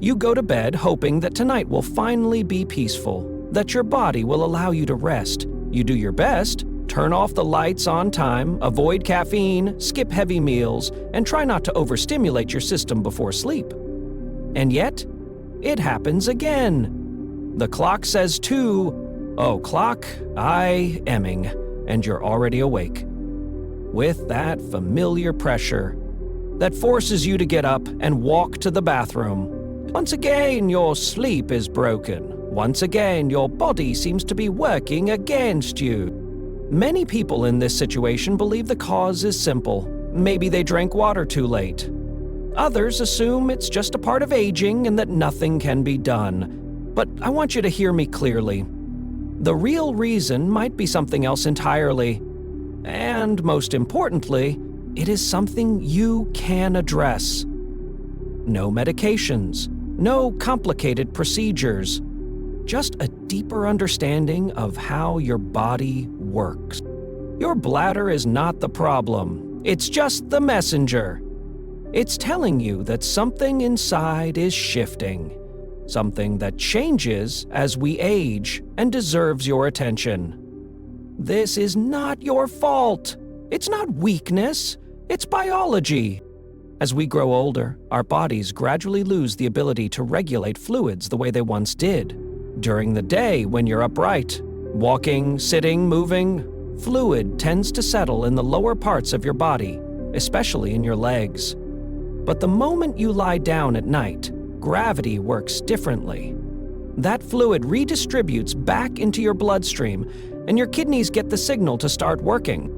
You go to bed hoping that tonight will finally be peaceful, that your body will allow you to rest. You do your best, turn off the lights on time, avoid caffeine, skip heavy meals, and try not to overstimulate your system before sleep. And yet, it happens again. The clock says 2. Oh, clock, I emming, and you're already awake. With that familiar pressure that forces you to get up and walk to the bathroom. Once again, your sleep is broken. Once again, your body seems to be working against you. Many people in this situation believe the cause is simple. Maybe they drank water too late. Others assume it's just a part of aging and that nothing can be done. But I want you to hear me clearly. The real reason might be something else entirely. And most importantly, it is something you can address. No medications, no complicated procedures, just a deeper understanding of how your body works. Your bladder is not the problem, it's just the messenger. It's telling you that something inside is shifting, something that changes as we age and deserves your attention. This is not your fault. It's not weakness, it's biology. As we grow older, our bodies gradually lose the ability to regulate fluids the way they once did. During the day, when you're upright, walking, sitting, moving, fluid tends to settle in the lower parts of your body, especially in your legs. But the moment you lie down at night, gravity works differently. That fluid redistributes back into your bloodstream, and your kidneys get the signal to start working.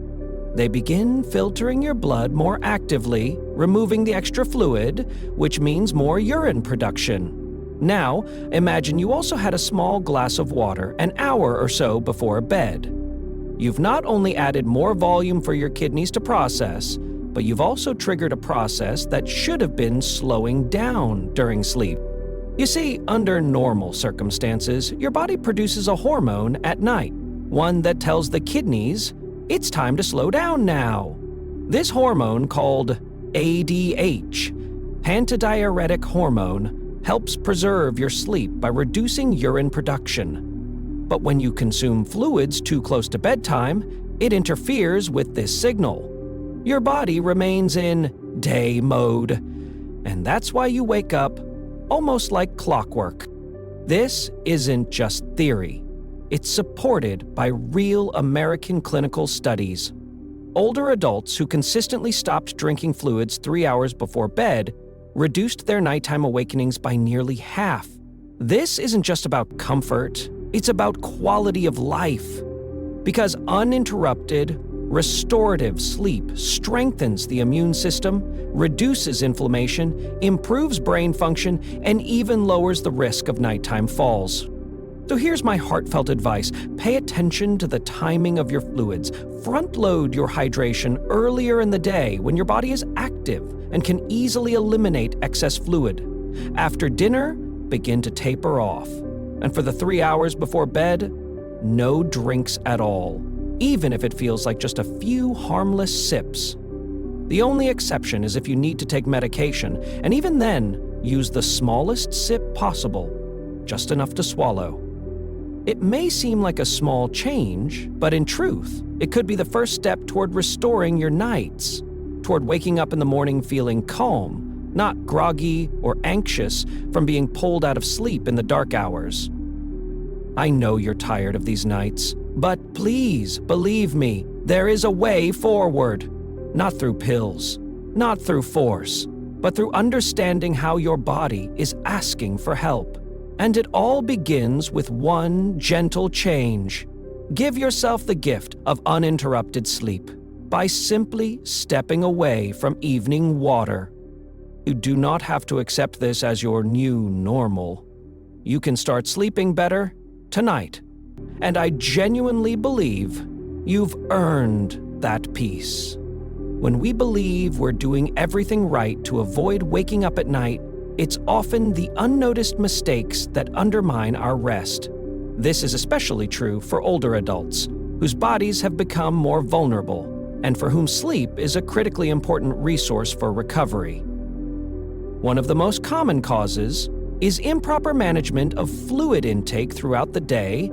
They begin filtering your blood more actively, removing the extra fluid, which means more urine production. Now, imagine you also had a small glass of water an hour or so before bed. You've not only added more volume for your kidneys to process, but you've also triggered a process that should have been slowing down during sleep. You see, under normal circumstances, your body produces a hormone at night, one that tells the kidneys, it's time to slow down now. This hormone, called ADH, pantodiuretic hormone, helps preserve your sleep by reducing urine production. But when you consume fluids too close to bedtime, it interferes with this signal. Your body remains in day mode, and that's why you wake up almost like clockwork. This isn't just theory. It's supported by real American clinical studies. Older adults who consistently stopped drinking fluids 3 hours before bed reduced their nighttime awakenings by nearly half. This isn't just about comfort, it's about quality of life. Because uninterrupted, restorative sleep strengthens the immune system, reduces inflammation, improves brain function, and even lowers the risk of nighttime falls. So here's my heartfelt advice. Pay attention to the timing of your fluids. Front-load your hydration earlier in the day when your body is active and can easily eliminate excess fluid. After dinner, begin to taper off. And for the 3 hours before bed, no drinks at all, even if it feels like just a few harmless sips. The only exception is if you need to take medication, and even then, use the smallest sip possible, just enough to swallow. It may seem like a small change, but in truth, it could be the first step toward restoring your nights, toward waking up in the morning feeling calm, not groggy or anxious from being pulled out of sleep in the dark hours. I know you're tired of these nights, but please believe me, there is a way forward. Not through pills, not through force, but through understanding how your body is asking for help. And it all begins with one gentle change. Give yourself the gift of uninterrupted sleep by simply stepping away from evening water. You do not have to accept this as your new normal. You can start sleeping better tonight. And I genuinely believe you've earned that peace. When we believe we're doing everything right to avoid waking up at night, it's often the unnoticed mistakes that undermine our rest. This is especially true for older adults, whose bodies have become more vulnerable, and for whom sleep is a critically important resource for recovery. One of the most common causes is improper management of fluid intake throughout the day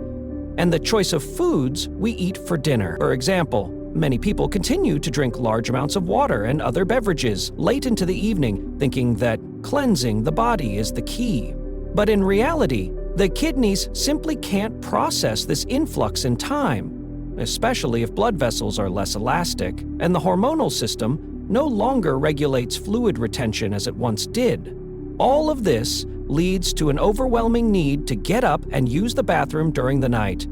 and the choice of foods we eat for dinner. For example, many people continue to drink large amounts of water and other beverages late into the evening, thinking that cleansing the body is the key. But in reality, the kidneys simply can't process this influx in time, especially if blood vessels are less elastic and the hormonal system no longer regulates fluid retention as it once did. All of this leads to an overwhelming need to get up and use the bathroom during the night.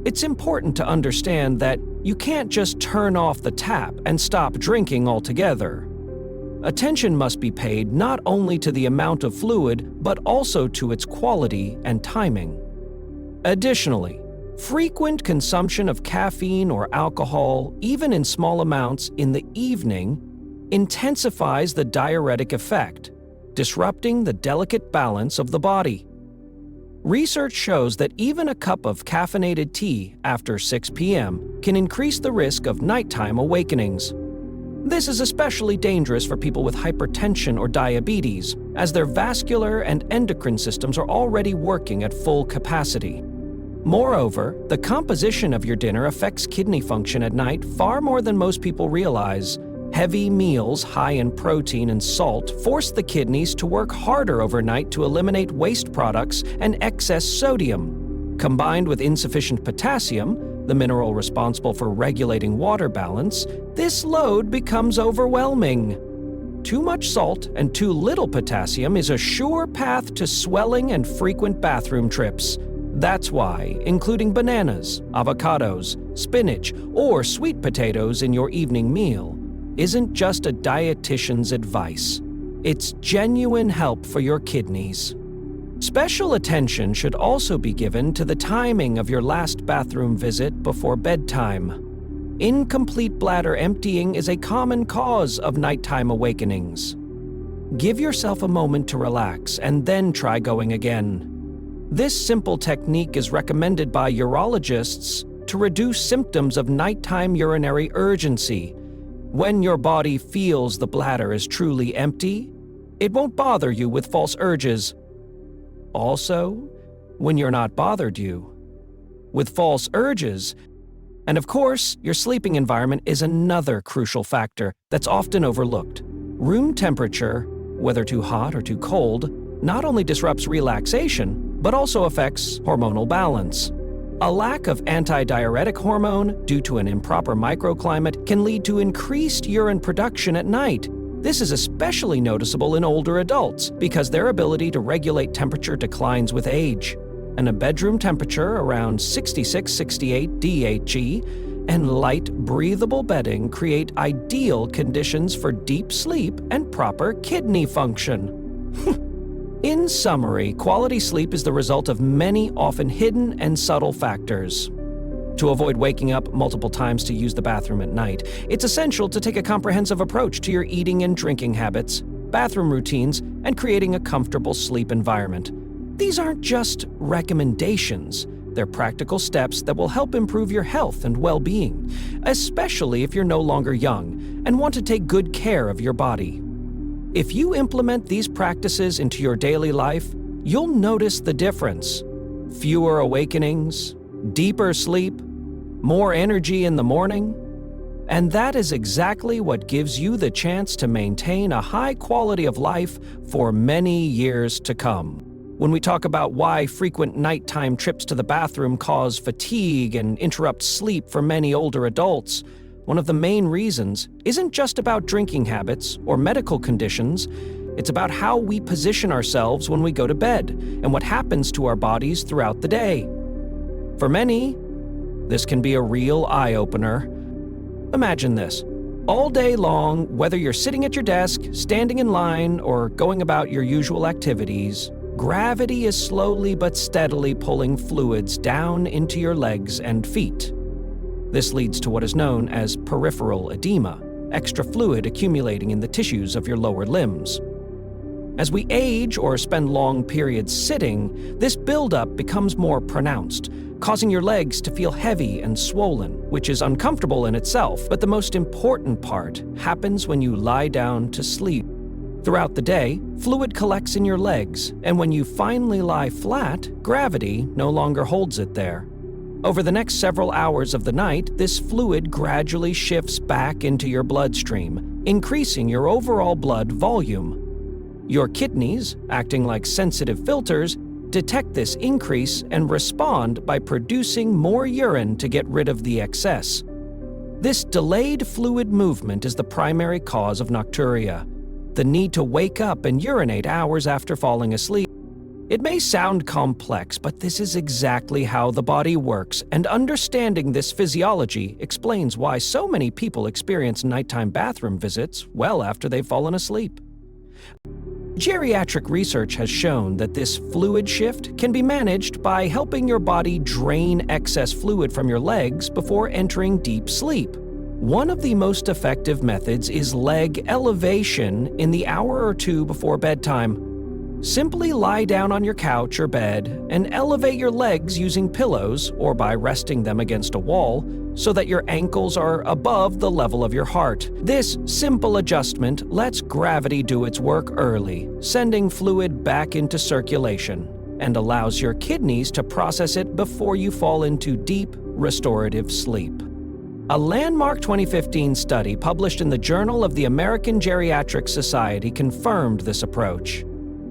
It's important to understand that you can't just turn off the tap and stop drinking altogether. Attention must be paid not only to the amount of fluid, but also to its quality and timing. Additionally, frequent consumption of caffeine or alcohol, even in small amounts in the evening, intensifies the diuretic effect, disrupting the delicate balance of the body. Research shows that even a cup of caffeinated tea after 6 p.m. can increase the risk of nighttime awakenings. This is especially dangerous for people with hypertension or diabetes, as their vascular and endocrine systems are already working at full capacity. Moreover, the composition of your dinner affects kidney function at night far more than most people realize. Heavy meals high in protein and salt force the kidneys to work harder overnight to eliminate waste products and excess sodium. Combined with insufficient potassium, the mineral responsible for regulating water balance, this load becomes overwhelming. Too much salt and too little potassium is a sure path to swelling and frequent bathroom trips. That's why including bananas, avocados, spinach, or sweet potatoes in your evening meal isn't just a dietitian's advice. It's genuine help for your kidneys. Special attention should also be given to the timing of your last bathroom visit before bedtime. Incomplete bladder emptying is a common cause of nighttime awakenings. Give yourself a moment to relax and then try going again. This simple technique is recommended by urologists to reduce symptoms of nighttime urinary urgency. When your body feels the bladder is truly empty, it won't bother you with false urges. Also, when you're not bothered with false urges. And of course, your sleeping environment is another crucial factor that's often overlooked. Room temperature, whether too hot or too cold, not only disrupts relaxation, but also affects hormonal balance. A lack of antidiuretic hormone due to an improper microclimate can lead to increased urine production at night. This is especially noticeable in older adults because their ability to regulate temperature declines with age. And a bedroom temperature around 66-68 DHE and light, breathable bedding create ideal conditions for deep sleep and proper kidney function. In summary, quality sleep is the result of many often hidden and subtle factors. To avoid waking up multiple times to use the bathroom at night, it's essential to take a comprehensive approach to your eating and drinking habits, bathroom routines, and creating a comfortable sleep environment. These aren't just recommendations. They're practical steps that will help improve your health and well-being, especially if you're no longer young and want to take good care of your body. If you implement these practices into your daily life, you'll notice the difference. Fewer awakenings, deeper sleep, more energy in the morning, and that is exactly what gives you the chance to maintain a high quality of life for many years to come. When we talk about why frequent nighttime trips to the bathroom cause fatigue and interrupt sleep for many older adults, one of the main reasons isn't just about drinking habits or medical conditions. It's about how we position ourselves when we go to bed and what happens to our bodies throughout the day. For many, this can be a real eye-opener. Imagine this. All day long, whether you're sitting at your desk, standing in line, or going about your usual activities, gravity is slowly but steadily pulling fluids down into your legs and feet. This leads to what is known as peripheral edema, extra fluid accumulating in the tissues of your lower limbs. As we age or spend long periods sitting, this buildup becomes more pronounced, causing your legs to feel heavy and swollen, which is uncomfortable in itself, but the most important part happens when you lie down to sleep. Throughout the day, fluid collects in your legs, and when you finally lie flat, gravity no longer holds it there. Over the next several hours of the night, this fluid gradually shifts back into your bloodstream, increasing your overall blood volume. Your kidneys, acting like sensitive filters, detect this increase and respond by producing more urine to get rid of the excess. This delayed fluid movement is the primary cause of nocturia, the need to wake up and urinate hours after falling asleep. It may sound complex, but this is exactly how the body works, and understanding this physiology explains why so many people experience nighttime bathroom visits well after they've fallen asleep. Geriatric research has shown that this fluid shift can be managed by helping your body drain excess fluid from your legs before entering deep sleep. One of the most effective methods is leg elevation in the hour or two before bedtime. Simply lie down on your couch or bed and elevate your legs using pillows or by resting them against a wall so that your ankles are above the level of your heart. This simple adjustment lets gravity do its work early, sending fluid back into circulation, and allows your kidneys to process it before you fall into deep, restorative sleep. A landmark 2015 study published in the Journal of the American Geriatric Society confirmed this approach.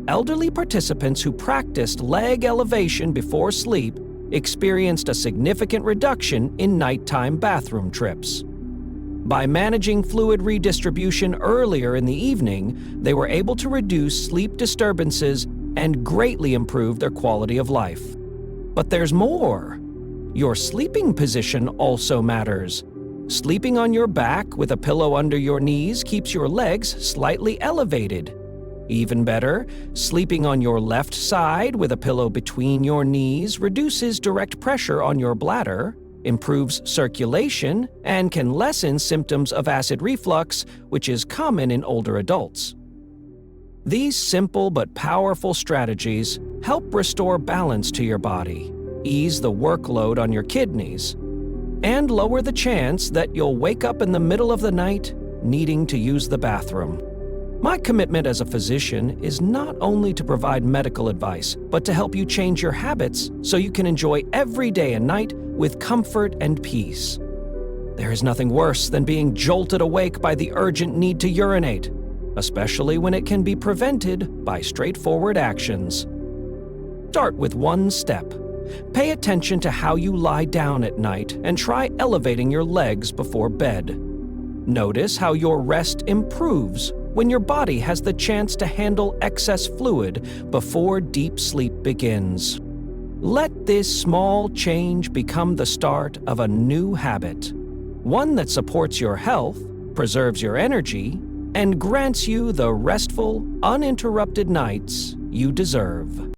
Elderly participants who practiced leg elevation before sleep experienced a significant reduction in nighttime bathroom trips. By managing fluid redistribution earlier in the evening, they were able to reduce sleep disturbances and greatly improve their quality of life. But there's more. Your sleeping position also matters. Sleeping on your back with a pillow under your knees keeps your legs slightly elevated. Even better, sleeping on your left side with a pillow between your knees reduces direct pressure on your bladder, improves circulation, and can lessen symptoms of acid reflux, which is common in older adults. These simple but powerful strategies help restore balance to your body, ease the workload on your kidneys, and lower the chance that you'll wake up in the middle of the night needing to use the bathroom. My commitment as a physician is not only to provide medical advice, but to help you change your habits so you can enjoy every day and night with comfort and peace. There is nothing worse than being jolted awake by the urgent need to urinate, especially when it can be prevented by straightforward actions. Start with one step. Pay attention to how you lie down at night and try elevating your legs before bed. Notice how your rest improves when your body has the chance to handle excess fluid before deep sleep begins. Let this small change become the start of a new habit, one that supports your health, preserves your energy, and grants you the restful, uninterrupted nights you deserve.